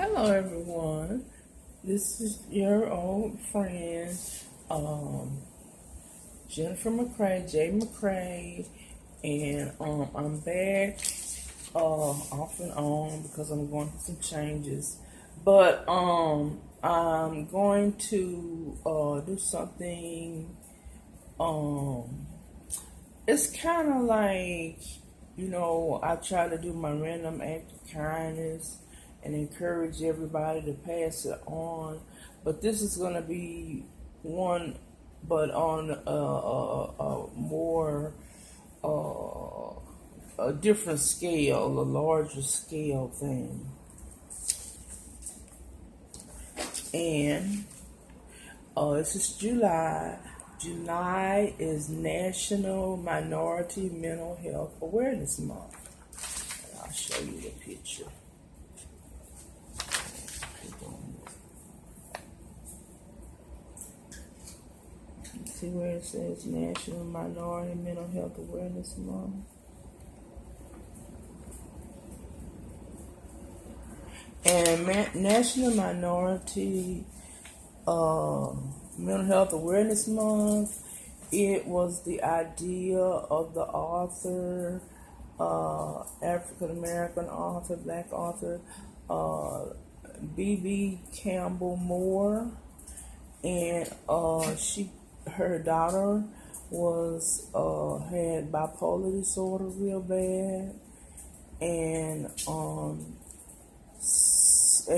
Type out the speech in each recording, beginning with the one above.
Hello, everyone. This is your old friend, um, Jennifer McCray, J. McCray, and I'm back off and on because I'm going through some changes. But I'm going to do something. Um, it's kind of like, I try to do my random act of kindness and encourage everybody to pass it on. But this is going to be one, but on a more, a different scale, a larger scale thing. And this is July. July is National Minority Mental Health Awareness Month. And I'll show you the picture. See where it says National Minority Mental Health Awareness Month? And National Minority Mental Health Awareness Month, it was the idea of the author, African American author, black author, B.B. Campbell Moore, and her daughter was had bipolar disorder real bad, and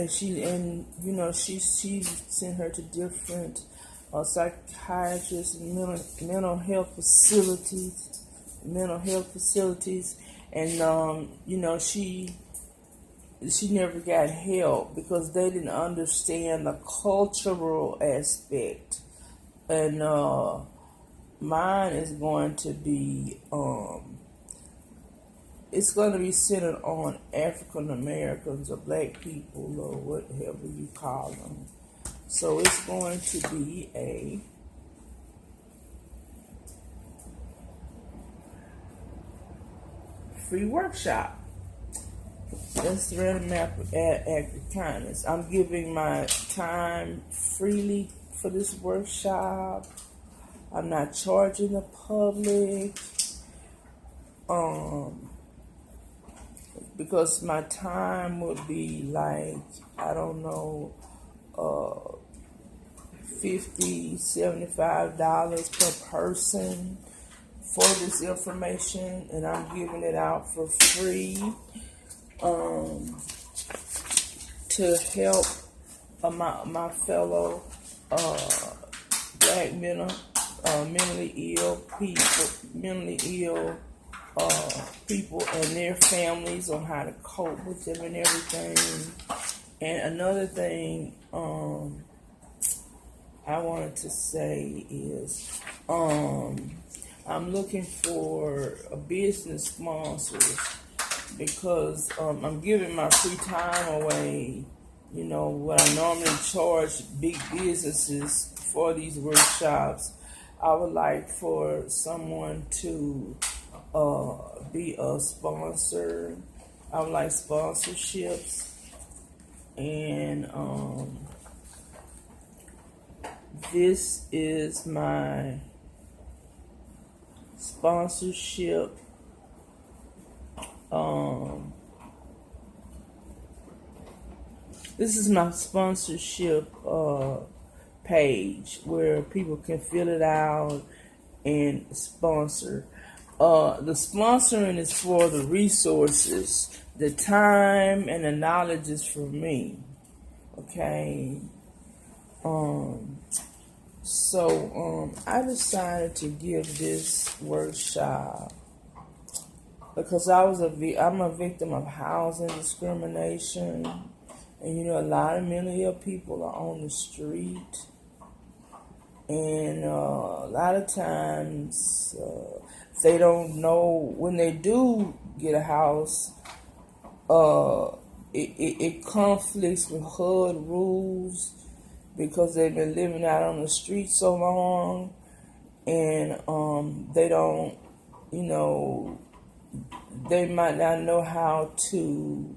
she sent her to different psychiatrists and mental health facilities, and she never got help because they didn't understand the cultural aspect. And mine is going to be it's going to be centered on African Americans or black people or whatever you call them. So it's going to be a free workshop. That's the random act of kindness. I'm giving my time freely for this workshop. I'm not charging the public. Because my time would be like, I don't know, $50, $75 per person for this information, and I'm giving it out for free to help my fellow black mentally ill people and their families on how to cope with them and everything. And another thing I wanted to say is I'm looking for a business sponsors because I'm giving my free time away. What I normally charge big businesses for these workshops, I would like for someone to be a sponsor. I would like sponsorships, and this is my sponsorship this is my sponsorship page where people can fill it out and sponsor. The sponsoring is for the resources, the time, and the knowledge is for me. Okay. So I decided to give this workshop because I'm a victim of housing discrimination, and a lot of mentally ill people are on the street, and a lot of times they don't know when they do get a house. It conflicts with HUD rules because they've been living out on the street so long, and they don't, they might not know how to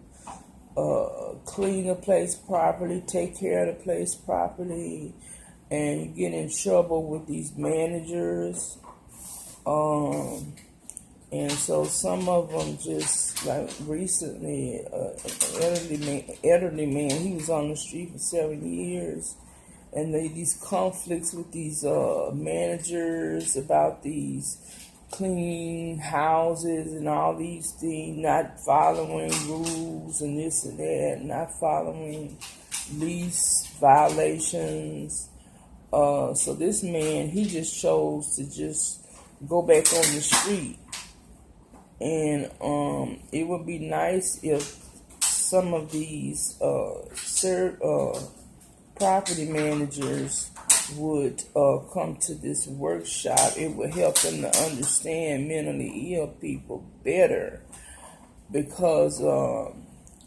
clean the place properly, take care of the place properly, and you get in trouble with these managers. And so some of them just like recently, elderly man, he was on the street for 7 years, and these conflicts with these managers about these clean houses and all these things, not following rules and this and that, not following lease violations. So this man, he just chose to just go back on the street. And it would be nice if some of these property managers would come to this workshop. It would help them to understand mentally ill people better, because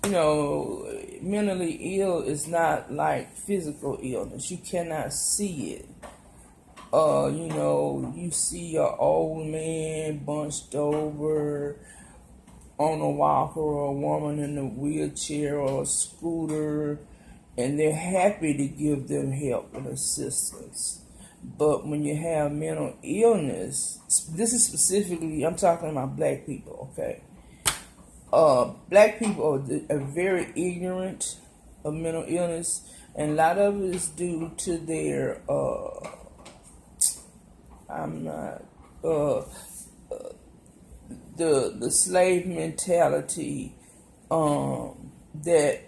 mentally ill is not like physical illness. You cannot see it. You see an old man bunched over on a walker, or a woman in a wheelchair or a scooter, and they're happy to give them help and assistance. But when you have mental illness, this is specifically, I'm talking about black people, okay? Black people are very ignorant of mental illness, and a lot of it is due to their the slave mentality that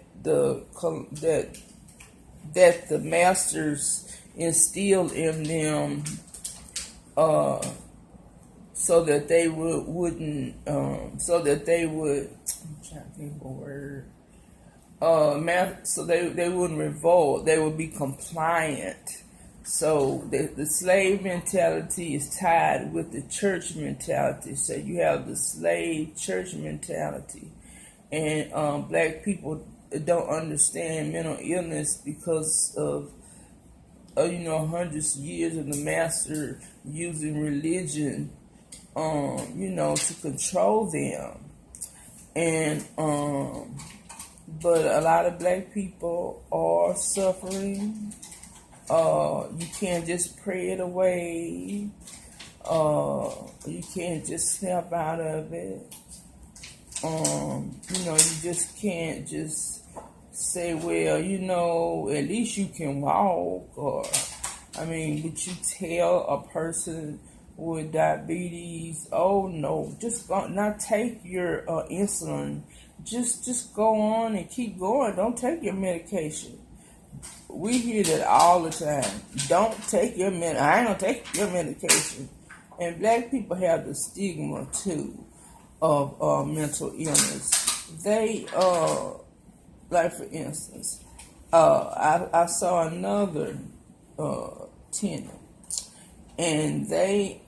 the masters instilled in them, so that they wouldn't I'm trying to think of a word. So they wouldn't revolt. They would be compliant. So the slave mentality is tied with the church mentality. So you have the slave church mentality, and black people don't understand mental illness because of hundreds of years of the master using religion, to control them, and but a lot of black people are suffering. You can't just pray it away. You can't just snap out of it. You just can't just say, well, at least you can walk. Would you tell a person with diabetes, oh no, just not take your insulin. Just go on and keep going. Don't take your medication. We hear that all the time. Don't take your I ain't gonna take your medication. And black people have the stigma too of mental illness. They like for instance, I saw another tenant, and they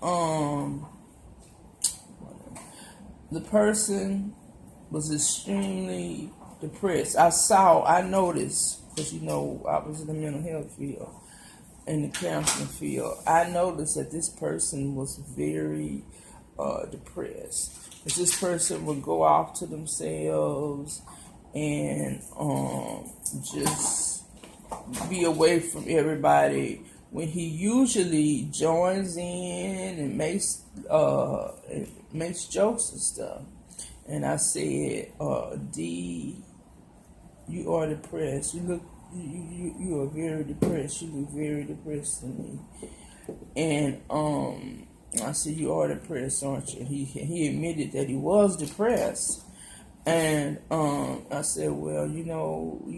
the person was extremely depressed. I noticed, because I was in the mental health field, in the counseling field. I noticed that this person was very depressed. Because this person would go off to themselves and just be away from everybody, when he usually joins in and makes jokes and stuff. And I said, D, you are depressed. You are very depressed. You look very depressed to me. And I said, you are depressed, aren't you? He admitted that he was depressed. And I said, well, you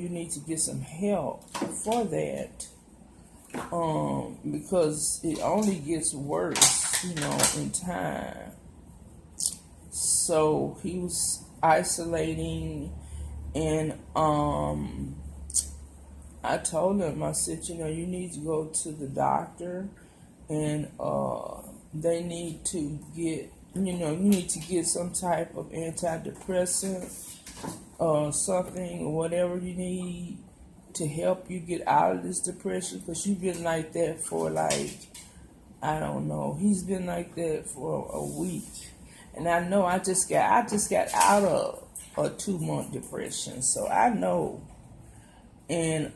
need to get some help for that. Because it only gets worse, in time. So he was isolating, and I told him, I said, you need to go to the doctor, and they need to get, you need to get some type of antidepressant or something, or whatever you need to help you get out of this depression, because you've been like that for I don't know, he's been like that for a week. And I just got out of a 2-month depression, so I know And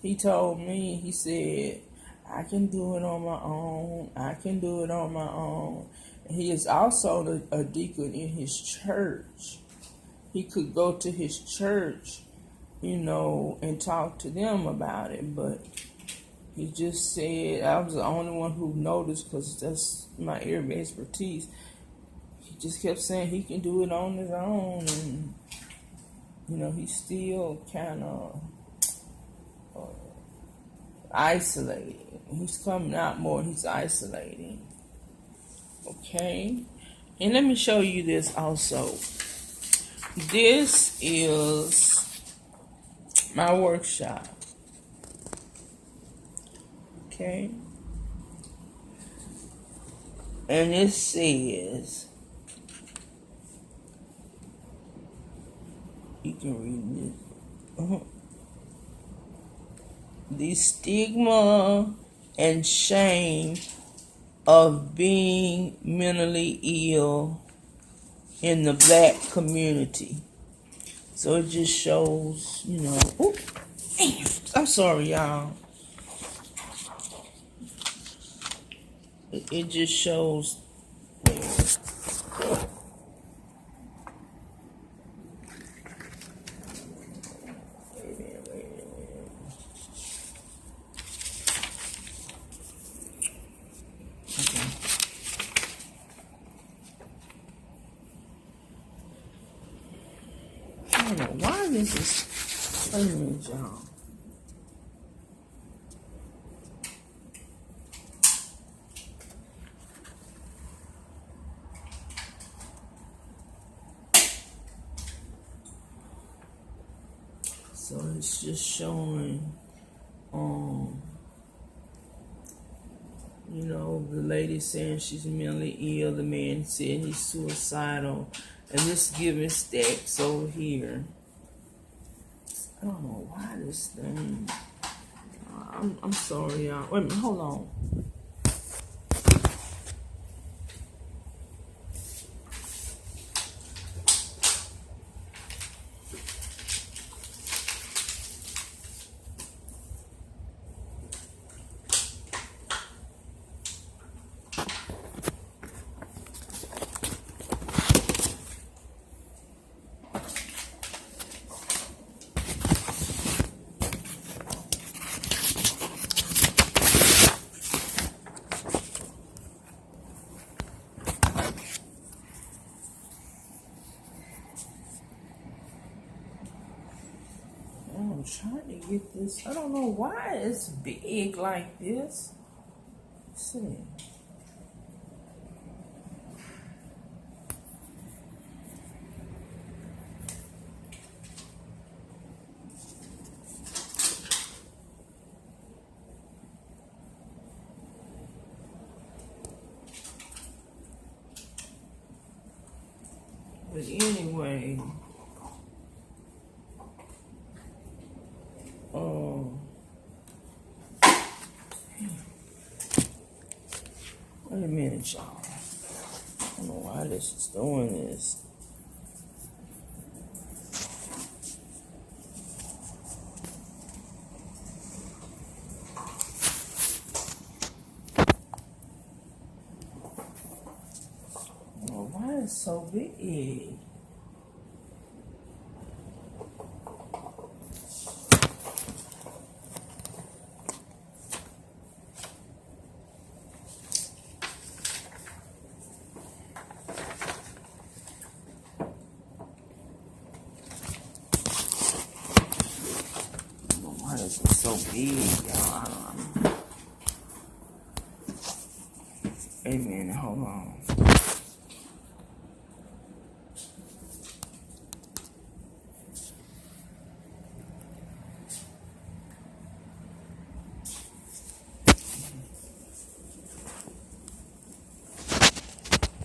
he told me, he said, I can do it on my own. I can do it on my own. He is also a deacon in his church. He could go to his church, and talk to them about it. But he just said, I was the only one who noticed because that's my area of expertise. He just kept saying he can do it on his own. And, he's still kind of isolated. He's coming out more. He's isolating. Okay. And let me show you this also. This is my workshop. Okay. And it says, you can read it. The stigma and shame of being mentally ill in the Black community. So it just shows, I'm sorry, y'all. It just shows. I don't know why this is. Wait a minute, y'all. So it's just showing, the lady saying she's mentally ill. The man said he's suicidal. And this giving stacks over here. I don't know why this thing. I'm sorry, y'all. Wait a minute, hold on. I'm trying to get this. I don't know why it's big like this. Let's see. But anyway, wait a minute, y'all. I don't know why this is doing this. I don't know why it's so big. It's so big, y'all. I don't know. Wait a minute, hold on.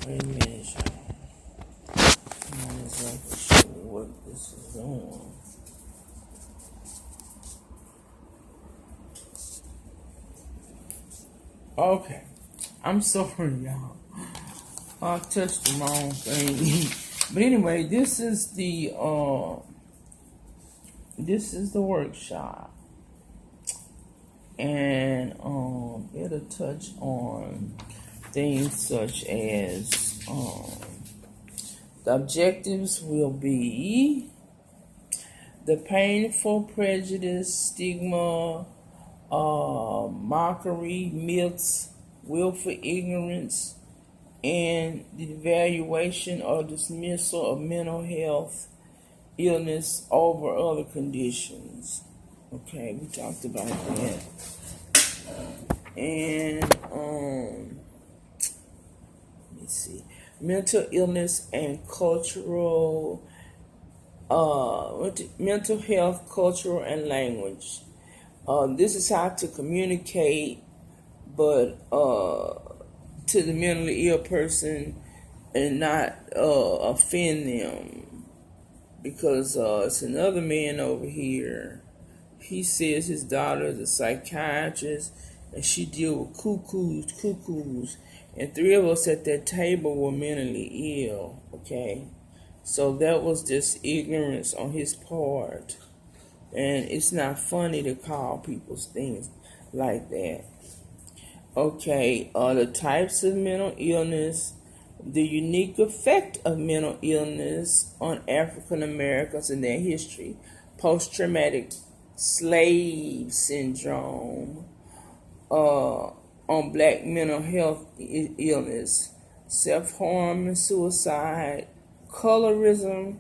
Wait a minute, y'all. I'm not exactly sure what this is doing. Okay, I'm sorry, y'all. I touched the wrong thing. But anyway, this is the this is the workshop, and it'll touch on things such as the objectives will be the painful prejudice, stigma, mockery, myths, willful ignorance, and the evaluation or dismissal of mental health illness over other conditions. Okay, we talked about that. And let me see, mental illness and cultural, mental health, cultural, and language. This is how to communicate, but to the mentally ill person and not offend them, because it's another man over here. He says his daughter is a psychiatrist and she deal with cuckoos, and 3 of us at that table were mentally ill. Okay, so that was just ignorance on his part, and it's not funny to call people things like that. Okay, the types of mental illness, the unique effect of mental illness on African Americans and their history, post-traumatic slave syndrome, on black mental health illness, self-harm and suicide, colorism,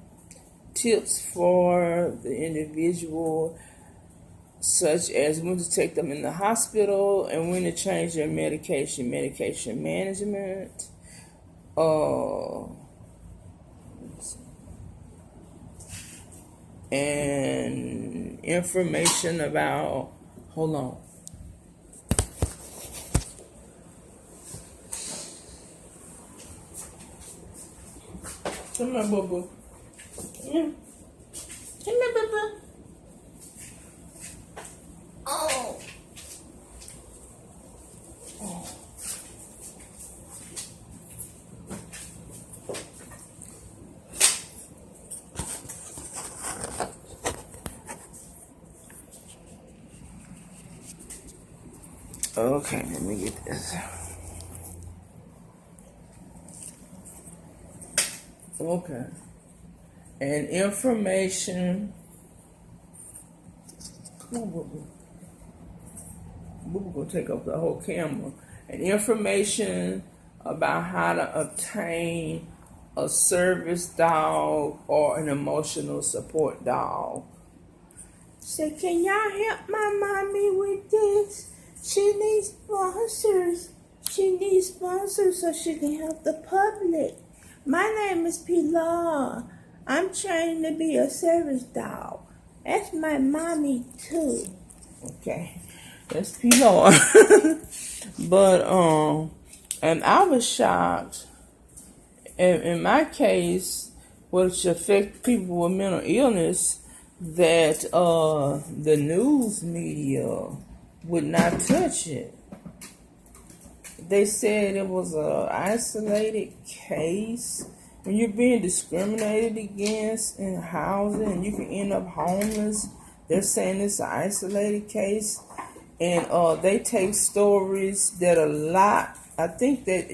tips for the individual, such as when to take them in the hospital and when to change their medication management, and information about, hold on. Come on, boo boo. Yeah. Come on, boo boo. Oh. Oh. Okay, let me get this. Okay. And information. Come on, boo boo. Boo boo gonna take up the whole camera. And information about how to obtain a service dog or an emotional support dog. Say, can y'all help my mommy with this? She needs sponsors. She needs sponsors so she can help the public. My name is Pilar. I'm trained to be a service dog. That's my mommy too. Okay, that's Pilar. But and I was shocked. In my case, which affect people with mental illness, that the news media would not touch it. They said it was an isolated case. When you're being discriminated against in housing, you can end up homeless. They're saying it's an isolated case, and they take stories that a lot. I think that